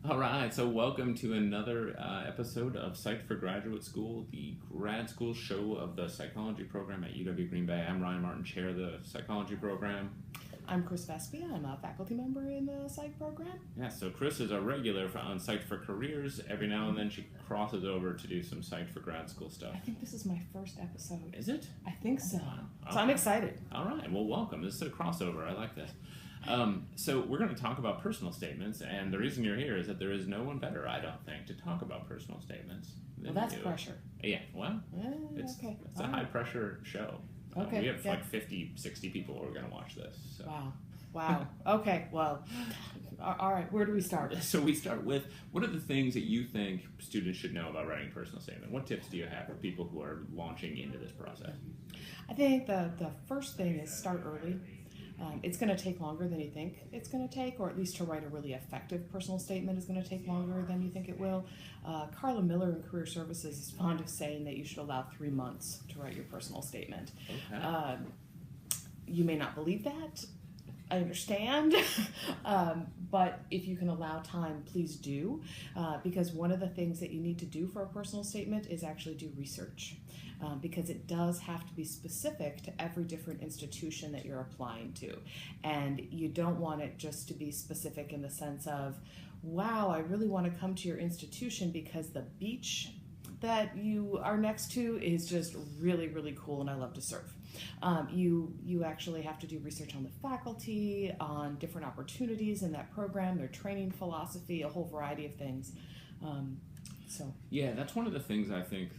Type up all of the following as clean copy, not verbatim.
All right, so welcome to another episode of Psyched for Graduate School, the grad school show of the psychology program at UW Green Bay. I'm Ryan Martin, chair of the psychology program. I'm Chris Vespia. I'm a faculty member in the Psych program. Yeah, so Chris is a regular on Psyched for Careers. Every now and then she crosses over to do some Psyched for Grad School stuff. I think this is my first episode. Is it? I think so. Wow. Okay. So I'm excited. All right, well, welcome. This is a crossover. I like this. So we're going to talk about personal statements, and the reason you're here is that there is no one better, I don't think, to talk about personal statements than Well, that's you. pressure. Yeah, well, it's a high-pressure show. Okay. We have like 50, 60 people who are going to watch this. So. Wow. Okay, well, all right, where do we start? So we start with, what are the things that you think students should know about writing a personal statement? What tips do you have for people who are launching into this process? I think the first thing is start early. It's going to take longer than you think it's going to take, or at least to write a really effective personal statement is going to take longer than you think it will. Carla Miller in Career Services is fond of saying that you should allow 3 months to write your personal statement. Okay. You may not believe that. I understand, but if you can allow time, please do, because one of the things that you need to do for a personal statement is actually do research, because it does have to be specific to every different institution that you're applying to, and you don't want it just to be specific in the sense of, wow, I really want to come to your institution because the beach that you are next to is just really, really cool and I love to surf. You actually have to do research on the faculty, on different opportunities in that program, their training philosophy, a whole variety of things. Yeah, that's one of the things I think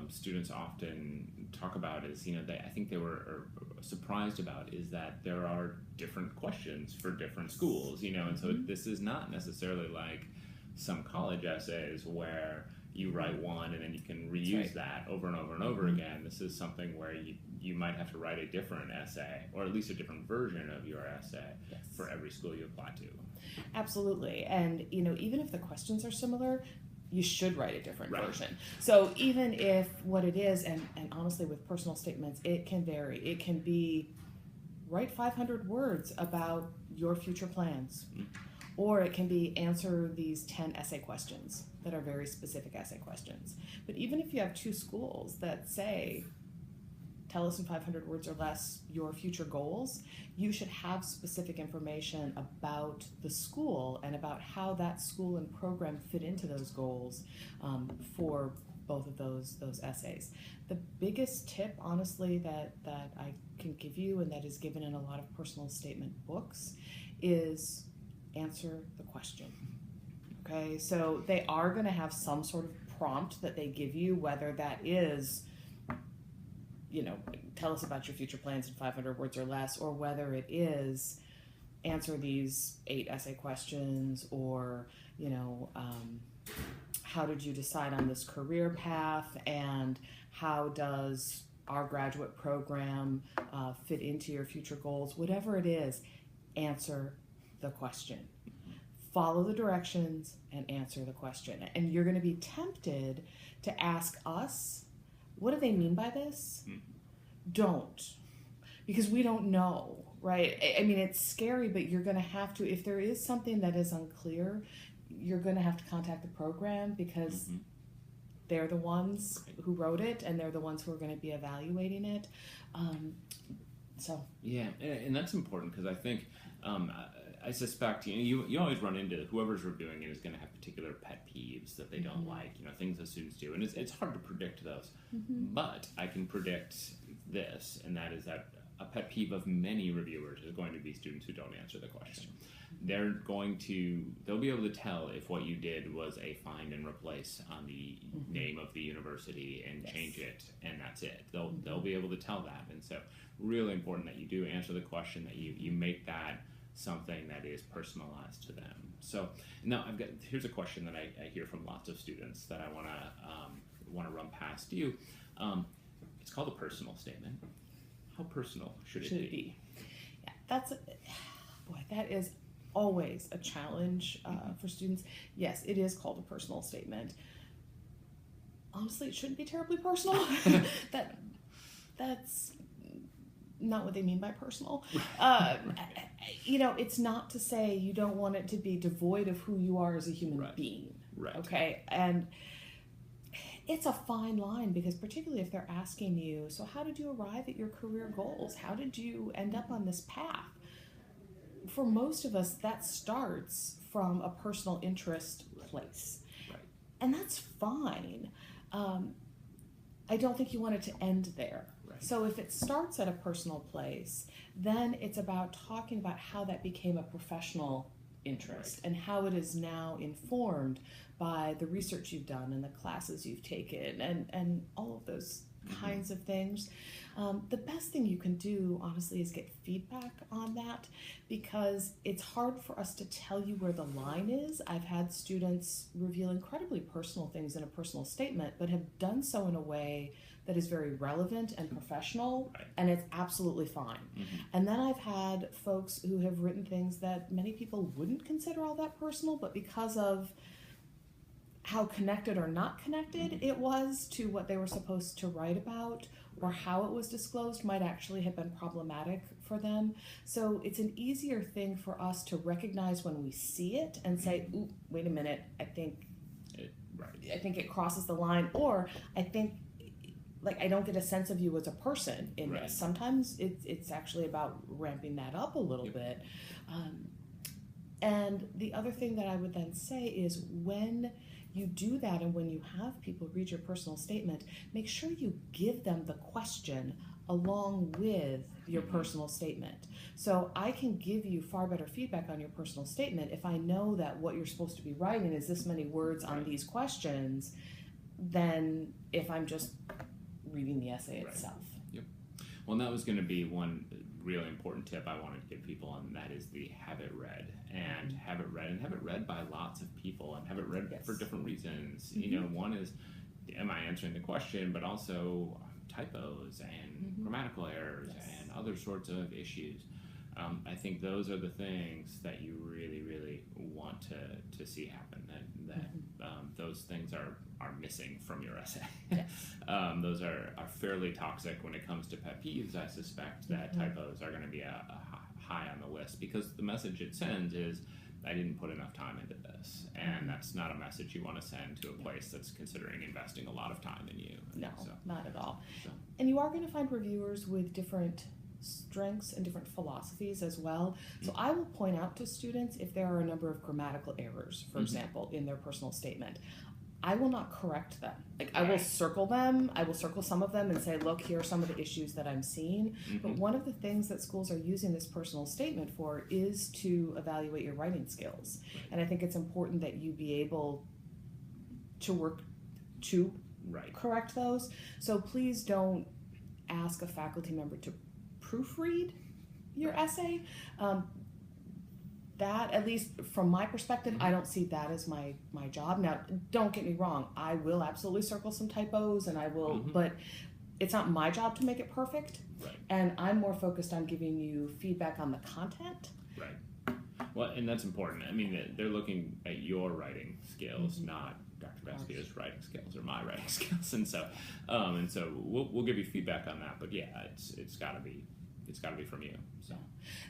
students often talk about is, I think they were surprised about is that there are different questions for different schools, and so this is not necessarily like some college essays where you write one and then you can reuse that over and over and over again. This is something where you might have to write a different essay, or at least a different version of your essay for every school you apply to. Absolutely. And, even if the questions are similar, you should write a different version. So even if what it is, and honestly with personal statements, it can vary. It can be write 500 words about your future plans. Or it can be answer these 10 essay questions that are very specific essay questions. But even if you have 2 schools that say, tell us in 500 words or less your future goals, you should have specific information about the school and about how that school and program fit into those goals for both of those essays. The biggest tip, honestly, that I can give you, and that is given in a lot of personal statement books, is answer the question. Okay, so they are going to have some sort of prompt that they give you, whether that is, tell us about your future plans in 500 words or less, or whether it is answer these 8 essay questions, or, how did you decide on this career path, and how does our graduate program fit into your future goals? Whatever it is, answer the question. Follow the directions and answer the question. And you're going to be tempted to ask us, what do they mean by this? Don't. Because we don't know, right? I mean, it's scary, but you're going to have to, if there is something that is unclear, you're going to have to contact the program, because they're the ones who wrote it and they're the ones who are going to be evaluating it. Yeah, and that's important, because I think I suspect you always run into whoever's reviewing it is going to have particular pet peeves that they don't like, things that students do, and it's hard to predict those. But I can predict this, and that is that a pet peeve of many reviewers is going to be students who don't answer the question. They'll be able to tell if what you did was a find and replace on the name of the university and change it, and that's it. They'll be able to tell that, and so really important that you do answer the question, that you make that something that is personalized to them. So now here's a question that I hear from lots of students that I want to run past you. It's called a personal statement. How personal should it be? Yeah, that is always a challenge for students. Yes, it is called a personal statement. Honestly, it shouldn't be terribly personal. That's not what they mean by personal. it's not to say you don't want it to be devoid of who you are as a human being. Right. Okay. And it's a fine line, because particularly if they're asking you, so how did you arrive at your career goals? How did you end up on this path? For most of us, that starts from a personal interest place. Right. And that's fine. I don't think you want it to end there. Right. So if it starts at a personal place, then it's about talking about how that became a professional interest, and how it is now informed by the research you've done and the classes you've taken and all of those kinds of things. The best thing you can do, honestly, is get feedback on that, because it's hard for us to tell you where the line is. I've had students reveal incredibly personal things in a personal statement, but have done so in a way that is very relevant and professional, and it's absolutely fine. And then I've had folks who have written things that many people wouldn't consider all that personal, but because of how connected or not connected it was to what they were supposed to write about, or how it was disclosed, might actually have been problematic for them. So it's an easier thing for us to recognize when we see it and say, ooh, wait a minute, I think it crosses the line, or I think, like, I don't get a sense of you as a person in this. Sometimes it's actually about ramping that up a little bit. And the other thing that I would then say is, when you do that and when you have people read your personal statement, make sure you give them the question along with your personal statement. So I can give you far better feedback on your personal statement if I know that what you're supposed to be writing is this many words on these questions, than if I'm just reading the essay itself. Yep. Well, and that was going to be one really important tip I wanted to give people, and that is the have it read. And have it read by lots of people, and have it read for different reasons. One is, am I answering the question, but also typos and grammatical errors and other sorts of issues. I think those are the things that you really, really want to see happen, that those things are missing from your essay. Those are fairly toxic when it comes to pet peeves. I suspect that typos are going to be a high on the list, because the message it sends is, I didn't put enough time into this, and that's not a message you want to send to a place that's considering investing a lot of time in you. No, not at all. And you are going to find reviewers with different strengths and different philosophies as well. So I will point out to students if there are a number of grammatical errors, for example, in their personal statement. I will not correct them. I will circle them. I will circle some of them and say, look, here are some of the issues that I'm seeing. But one of the things that schools are using this personal statement for is to evaluate your writing skills. And I think it's important that you be able to work to correct those. So please don't ask a faculty member to proofread your essay. That, at least from my perspective, I don't see that as my job. Now, don't get me wrong, I will absolutely circle some typos, and I will, but it's not my job to make it perfect. And I'm more focused on giving you feedback on the content. Well, and that's important. I mean, they're looking at your writing skills, not Dr. Baskia's writing skills or my writing skills, and so we'll give you feedback on that. But yeah, it's got to be from you. So.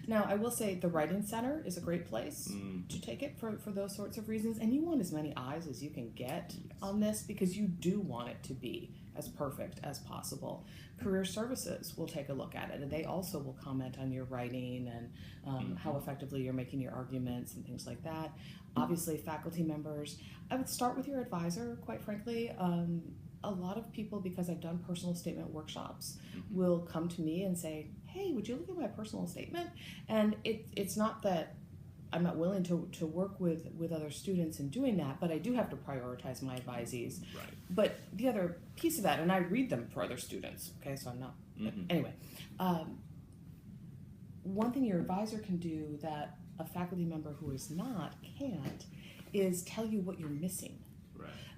Now, I will say the Writing Center is a great place to take it for those sorts of reasons. And you want as many eyes as you can get on this, because you do want it to be as perfect as possible. Career Services will take a look at it, and they also will comment on your writing and how effectively you're making your arguments and things like that. Obviously, faculty members, I would start with your advisor, quite frankly. A lot of people, because I've done personal statement workshops, will come to me and say, hey, would you look at my personal statement? And it's not that I'm not willing to work with other students in doing that, but I do have to prioritize my advisees. But the other piece of that, and I read them for other students, okay, so I'm not, anyway. One thing your advisor can do that a faculty member who is not can't is tell you what you're missing.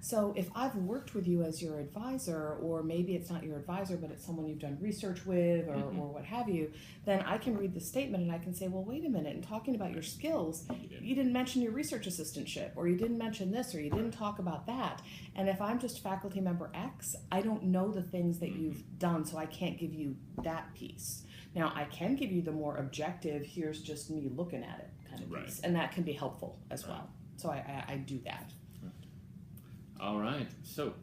So if I've worked with you as your advisor, or maybe it's not your advisor, but it's someone you've done research with or what have you, then I can read the statement and I can say, well, wait a minute, in talking about your skills, you didn't mention your research assistantship, or you didn't mention this, or you didn't talk about that. And if I'm just faculty member X, I don't know the things that you've done, so I can't give you that piece. Now, I can give you the more objective, here's just me looking at it kind of piece, and that can be helpful as well. So I do that. All right. So,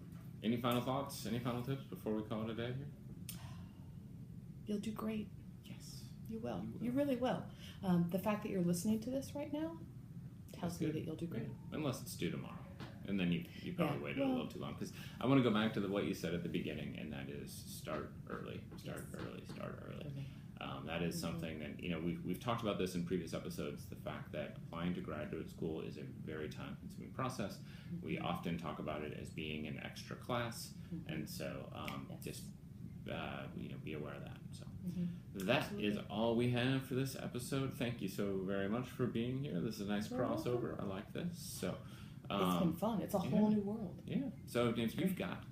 any final thoughts? Any final tips before we call it a day here? You'll do great. Yes. You will. You really will. The fact that you're listening to this right now tells me that you'll do great. Yeah. Unless it's due tomorrow. And then you probably waited a little too long. Because I want to go back to what you said at the beginning, and that is start early. Start early. That is something that, we've talked about this in previous episodes, the fact that applying to graduate school is a very time-consuming process. We often talk about it as being an extra class, and so just be aware of that. So that is all we have for this episode. Thank you so very much for being here. This is a nice crossover. I like this. So it's been fun. It's a whole new world. Yeah. So if you've got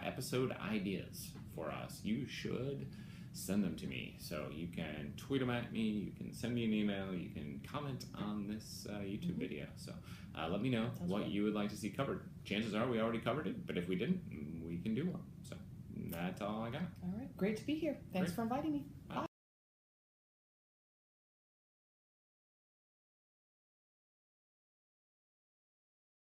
episode ideas for us, you should send them to me. So you can tweet them at me, you can send me an email, you can comment on this YouTube video. So let me know what you would like to see covered. Chances are we already covered it, but if we didn't, we can do one. So that's all I got. All right. Great to be here. Thanks for inviting me. Bye.